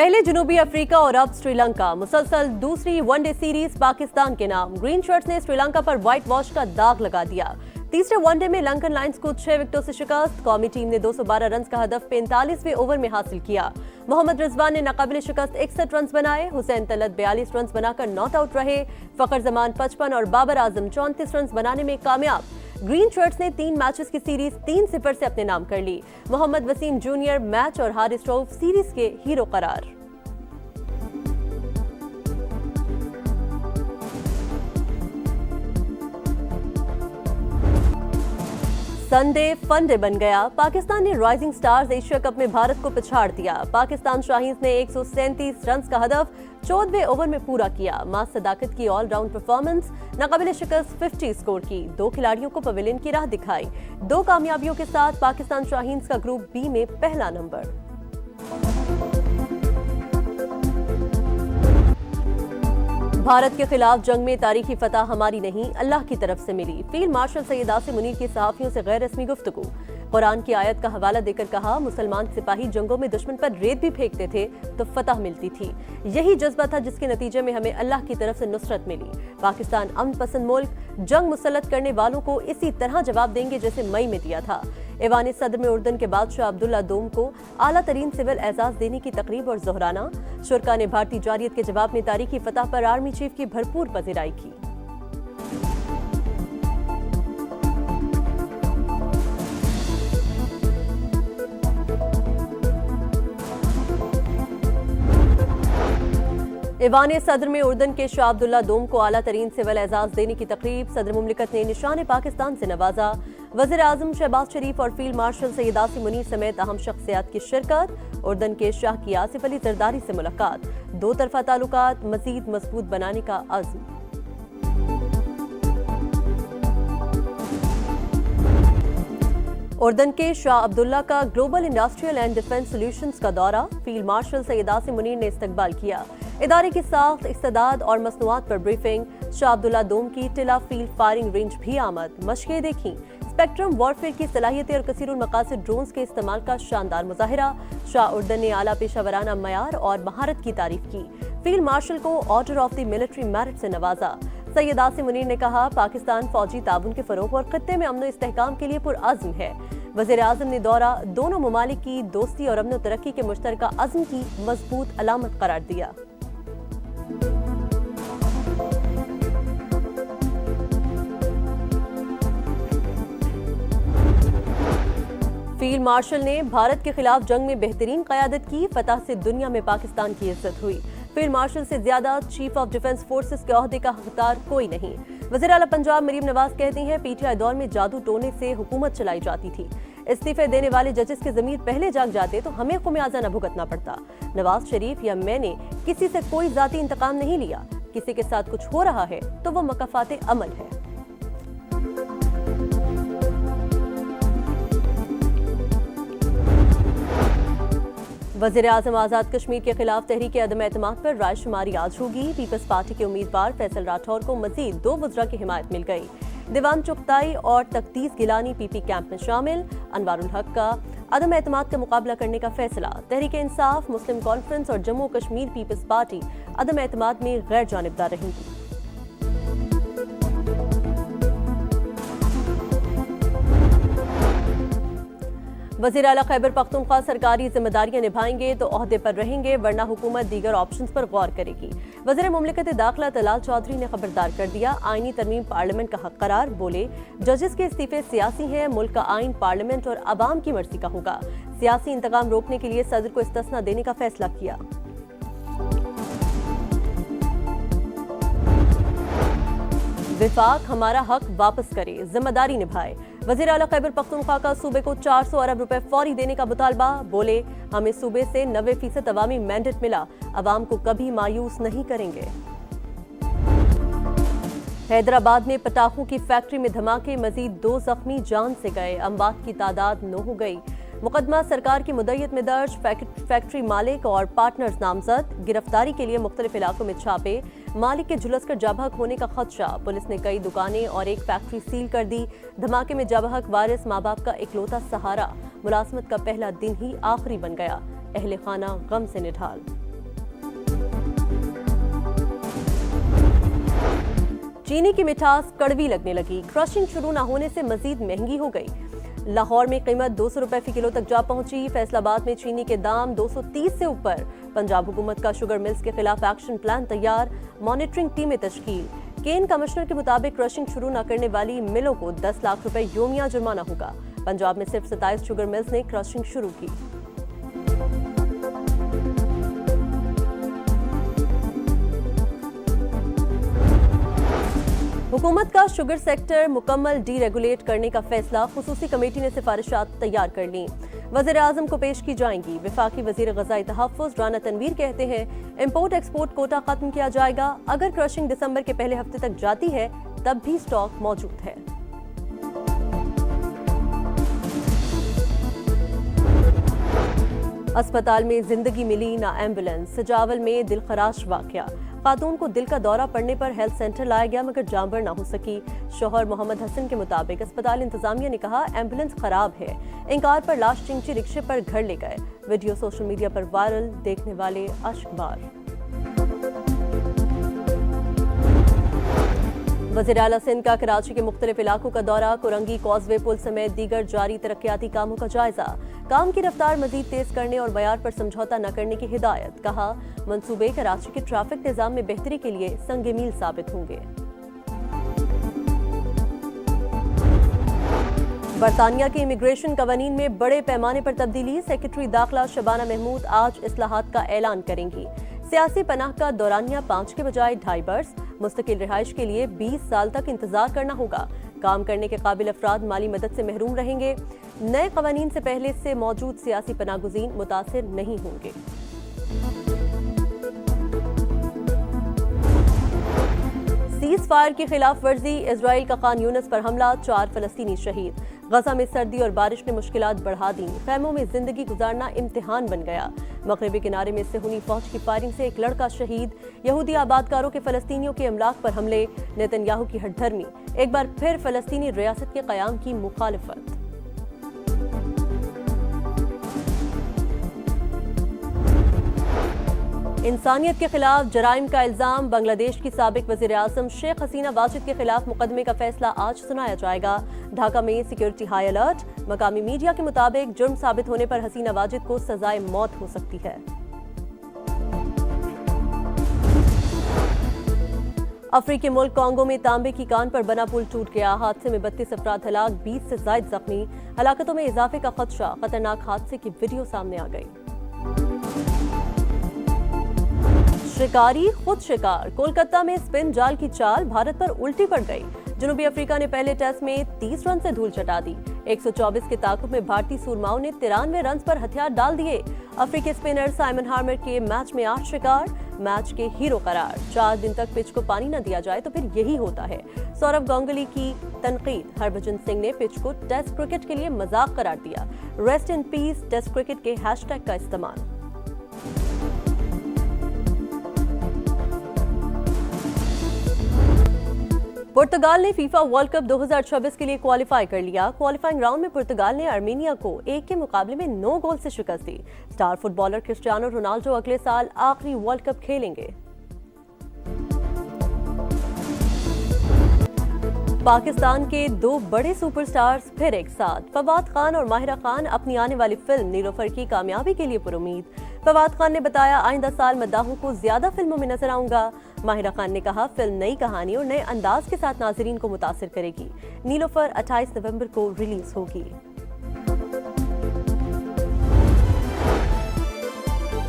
पहले जनूबी अफ्रीका और अब श्रीलंका। मुसलसल दूसरी वनडे सीरीज पाकिस्तान के नाम। ग्रीन शर्ट्स ने श्रीलंका पर व्हाइट वॉश का दाग लगा दिया। तीसरे वनडे में लंकन लायंस को 6 विकेटों से शिकस्त। कौमी टीम ने 212 रन का हदफ 45वें ओवर में हासिल किया। मोहम्मद रिजवान ने नाकाबिले शिकस्त 61 रन बनाए। हुसैन तलत 42 रन बनाकर नॉट आउट रहे। फखर जमान 55 और बाबर आजम 34 रन बनाने में कामयाब। ग्रीन शर्ट्स ने 3 मैचेस की सीरीज 3-0 से अपने नाम कर ली। मोहम्मद वसीम जूनियर मैच और हारिस रऊफ सीरीज के हीरो करार। संडे फनडे बन गया। पाकिस्तान ने राइजिंग स्टार्स एशिया कप में भारत को पिछाड़ दिया। पाकिस्तान शाहीन्स ने 137 रन का हदफ 14वें ओवर में पूरा किया। मां सदाकत की ऑलराउंड परफॉर्मेंस, नाकाबिले शिकस्त 50 स्कोर की। 2 खिलाड़ियों को पवेलियन की राह दिखाई। 2 कामयाबियों के साथ पाकिस्तान शाहीन्स का ग्रुप बी में पहला नंबर। भारत के खिलाफ जंग में तारीखी फतह हमारी नहीं, अल्लाह की तरफ से मिली। फील्ड मार्शल सैयद आसिम मुनीर की सहाफियों से गैर रस्मी गुफ्तगू। कुरान की आयत का हवाला देकर कहा, मुसलमान सिपाही जंगों में दुश्मन पर रेत भी फेंकते थे तो फतह मिलती थी। यही जज्बा था जिसके नतीजे में हमें अल्लाह की तरफ से नुसरत मिली। पाकिस्तान अमन पसंद मुल्क, जंग मुसल्लत करने वालों को इसी तरह जवाब देंगे जैसे मई में दिया था। ऐवान सदर में उर्दन के बादशाह अब्दुल्ला दोम को आला तरीन सिविल एजाज देने की तकरीब और जोहराना। शुरका ने भारतीय जारियत के जवाब में तारीखी फतह पर आर्मी चीफ की भरपूर पजीराई की। ऐवान सदर में उर्दन के शाह अब्दुल्ला दोम को आला तरीन सिविल एजाज देने की तकरीब। सदर मुमलिकत ने निशान पाकिस्तान से नवाजा। वज़ीर आज़म शहबाज शरीफ और फील्ड मार्शल सैयद आसिम मुनीर समेत अहम शख्सियात की शिरकत। उर्दन के शाह की आसिफ अली जरदारी से मुलाकात। 2 तरफा ताल्लुकात मजीद मजबूत बनाने का अज़्म। उर्दन के शाह अब्दुल्ला का global industrial and defence solutions का दौरा। फील्ड मार्शल सैयद आसिम मुनीर ने इस्तकबाल किया। इदारे की साख्त, इस्तेदाद और मसनूआत पर ब्रीफिंग। शाह अब्दुल्ला दोम की टिला फील्ड फायरिंग रेंज भी आमद। मशकें देखीं। स्पेक्ट्रम वॉरफेयर की सलाहियतें और कसीरुल मकासद ड्रोन्स के इस्तेमाल का शानदार मुजाहिरा। शाह उर्दन ने आला पेशावराना मयार और महारत की तारीफ की। फील्ड मार्शल को order of the military merit से नवाजा। सैयद आसिम मुनीर ने कहा, पाकिस्तान फौजी ताउन के फरोग और खत्ते में अमन इस्तेहकाम के लिए पुरअज़्म है। वज़ीर आज़म ने दौरा दोनों ममालिक की दोस्ती और अमन तरक्की के मुश्तरका अज़्म की मजबूत अलामत करार दिया। फील्ड मार्शल ने भारत के खिलाफ जंग में बेहतरीन क़यादत की। फतह से दुनिया में पाकिस्तान की इज्जत हुई। फील्ड मार्शल से ज्यादा चीफ ऑफ डिफेंस फोर्सेस के ओहदे का हकदार कोई नहीं। वज़ीर आला पंजाब मरीम नवाज कहती हैं, पीटीआई दौर में जादू टोने से हुकूमत चलाई जाती थी। इस्तीफे देने वाले जजेस के ज़मीर पहले जाग जाते तो हमें खुमियाजा न भुगतना पड़ता। नवाज शरीफ या मैंने किसी से कोई जाती इंतकाम नहीं लिया। किसी के साथ कुछ हो रहा है तो वो मकाफाते अमल है। वज़ीर आज़म आज़ाद कश्मीर के खिलाफ तहरीक अदम एतमाद पर रायशुमारी आज होगी। पीपल्स पार्टी के उम्मीदवार फैसल राठौर को मजीद 2 वज़रा की हिमायत मिल गई। दीवान चुगताई और तकदीस गिलानी पीपी कैंप में शामिल। अनवारुल हक का अदम एतमाद का मुकाबला करने का फैसला। तहरीक इंसाफ, मुस्लिम कॉन्फ्रेंस और जम्मू कश्मीर पीपल्स पार्टी अदम एतमाद में गैर जानिबदार रहेंगी। वज़ीर आला खैबर पख्तूनख्वा सरकारी जिम्मेदारियां निभाएंगे तो ओहदे पर रहेंगे, वरना हुकूमत दीगर ऑप्शंस पर गौर करेगी। वज़ीर मुमलिकत दाखिला तलाल चौधरी ने खबरदार कर दिया, आईनी तरमीम पार्लियामेंट का हक करार। बोले, जजेस के इस्तीफे सियासी हैं, मुल्क का आइन पार्लियामेंट और अवाम की मर्जी का होगा। सियासी इंतकाम रोकने के लिए सदर को इस्तिस्ना देने का फैसला किया। विफाक हमारा हक वापस करे, जिम्मेदारी निभाए। वज़ीर आला खैबर पख्तूनख्वा का सूबे को 400 अरब रुपए फौरी देने का मुतालबा। बोले, हमें सूबे से 90% अवामी मैंडेट मिला, अवाम को कभी मायूस नहीं करेंगे। हैदराबाद में पटाखों की फैक्ट्री में धमाके, मजीद 2 जख्मी जान से गए। अमवात की तादाद 9 हो गई। मुकदमा सरकार की मुद्दत में दर्ज। फैक्ट्री मालिक और पार्टनर्स नामजद। गिरफ्तारी के लिए मुख्तलिफ इलाकों में छापे। मालिक के झुलसकर जाबहक होने का खदशा। पुलिस ने कई दुकानें और एक फैक्ट्री सील कर दी। धमाके में जाबहक वारिस माँ बाप का इकलौता सहारा। मुलाजमत का पहला दिन ही आखिरी बन गया। अहले खाना गम से निढाल। चीनी की मिठास कड़वी लगने लगी। क्रशिंग शुरू न होने से मजीद महंगी हो गई। लाहौर में कीमत 200 रुपए फी किलो तक जा पहुंची। फैसलाबाद में चीनी के दाम 230 से ऊपर। पंजाब हुकूमत का शुगर मिल्स के खिलाफ एक्शन प्लान तैयार, मॉनिटरिंग टीमें तश्कील। केन कमिश्नर के मुताबिक क्रशिंग शुरू न करने वाली मिलों को 10 लाख रुपए योमिया जुर्माना होगा। पंजाब में सिर्फ 27 शुगर मिल्स ने क्रशिंग शुरू की। हुकूमत का शुगर सेक्टर मुकम्मल डीरेगुलेट करने का फैसला, खुसूसी कमेटी ने सिफारिशात तैयार कर ली, वज़ीर आज़म को पेश की जाएंगी। वफाकी वज़ीर ग़ज़ाई तहफ़्फ़ुज़ राना तनवीर कहते हैं इम्पोर्ट एक्सपोर्ट कोटा खत्म किया जाएगा। अगर क्रशिंग दिसंबर के पहले हफ्ते तक जाती है तब भी स्टॉक मौजूद है। अस्पताल में जिंदगी मिली ना एम्बुलेंस। सजावल में दिलखराश वाकया, खातून को दिल का दौरा पड़ने पर हेल्थ सेंटर लाया गया मगर जानबर ना हो सकी। शौहर मोहम्मद हसन के मुताबिक अस्पताल इंतजामिया ने कहा एम्बुलेंस खराब है। इंकार पर लाश चिंची रिक्शे पर घर ले गए। वीडियो सोशल मीडिया पर वायरल, देखने वाले अश्कबार। वज़ीर आला सिंध का कराची के मुख्तलिफ इलाकों का दौरा, कुरंगी कॉजवे पुल समेत दीगर जारी तरक्याती कामों का जायजा। काम की रफ्तार मजीद तेज करने और मयार पर समझौता न करने की हिदायत। कहा मंसूबे कराची के ट्रैफिक निजाम में बेहतरी के लिए संग मील साबित होंगे। बरतानिया के इमिग्रेशन कवानीन में बड़े पैमाने पर तब्दीली। सेक्रेटरी दाखिला शबाना महमूद आज इस्लाहात का ऐलान करेंगी। सियासी पनाह का दौरानिया 5 के बजाय 2.5 बरस। मुस्तकिल रिहाइश के लिए 20 साल तक इंतजार करना होगा। काम करने के काबिल अफराद माली मदद से महरूम रहेंगे। नए कवानीन से पहले से मौजूद सियासी पनाहगुज़ीन मुतासिर नहीं होंगे। सीज फायर की खिलाफ वर्जी, इजराइल का खान यूनिस पर हमला, 4 फलस्तीनी शहीद। गजा में सर्दी और बारिश ने मुश्किलात बढ़ा दी। खैमों में जिंदगी गुजारना इम्तिहान बन गया। मगरबी किनारे में सिहुनी फौज की फायरिंग से एक लड़का शहीद। यहूदी आबादकारों के फलस्तीनियों के अमलाक पर हमले, नेतन्याहू की हठधर्मी। एक बार फिर फलस्तीनी रियासत के क़याम की मुखालिफत। इंसानियत के खिलाफ जराइम का इल्जाम, बांग्लादेश की साबिक वज़ीर आज़म शेख हसीना वाजिद के खिलाफ मुकदमे का फैसला आज सुनाया जाएगा। ढाका में सिक्योरिटी हाई अलर्ट। मकामी मीडिया के मुताबिक जुर्म साबित होने पर हसीना वाजिद को सजाए मौत हो सकती है। अफ्रीकी मुल्क कांगो में तांबे की कान पर बना पुल टूट गया। हादसे में 32 अफराद हलाक, 20 से ज्यादा जख्मी। हलाकतों में इजाफे का खदशा, खतरनाक हादसे की वीडियो सामने आ गई। शिकारी खुद शिकार, कोलकाता में स्पिन जाल की चाल भारत पर उल्टी पड़ गई। जनूबी अफ्रीका ने पहले टेस्ट में 30 रन से धूल चटा दी। 124 के ताकुब में भारतीय सूरमाओं ने 93 रन पर हथियार डाल दिए। अफ्रीकी स्पिनर साइमन हार्मर के मैच में 8 शिकार, मैच के हीरो करार। 4 दिन तक पिच को पानी न दिया जाए तो फिर यही होता है। सौरव गांगुली की तनकीद, हरभजन सिंह ने पिच को टेस्ट क्रिकेट के लिए मजाक करार दिया। Rest in peace test cricket के हैशटैग का इस्तेमाल। पुर्तगाल ने फीफा वर्ल्ड कप 2026 के लिए क्वालिफाई कर लिया। क्वालिफाइंग राउंड में पुर्तगाल ने आर्मेनिया को 1 के मुकाबले में 9 गोल से शिकस्त दी। स्टार फुटबॉलर क्रिस्टियानो रोनाल्डो अगले साल आखिरी वर्ल्ड कप खेलेंगे। पाकिस्तान के 2 बड़े सुपरस्टार्स फिर एक साथ। फवाद खान और माहिरा खान अपनी आने वाली फिल्म नीलोफर की कामयाबी के लिए पुरुमीद। फवाद खान ने बताया आइंदा साल मद्दाहों को ज्यादा फिल्मों में नजर आऊंगा। माहिरा खान ने कहा फिल्म नई कहानी और नए अंदाज के साथ नाजरीन को मुतासिर करेगी। नीलोफर 28 नवंबर को रिलीज होगी।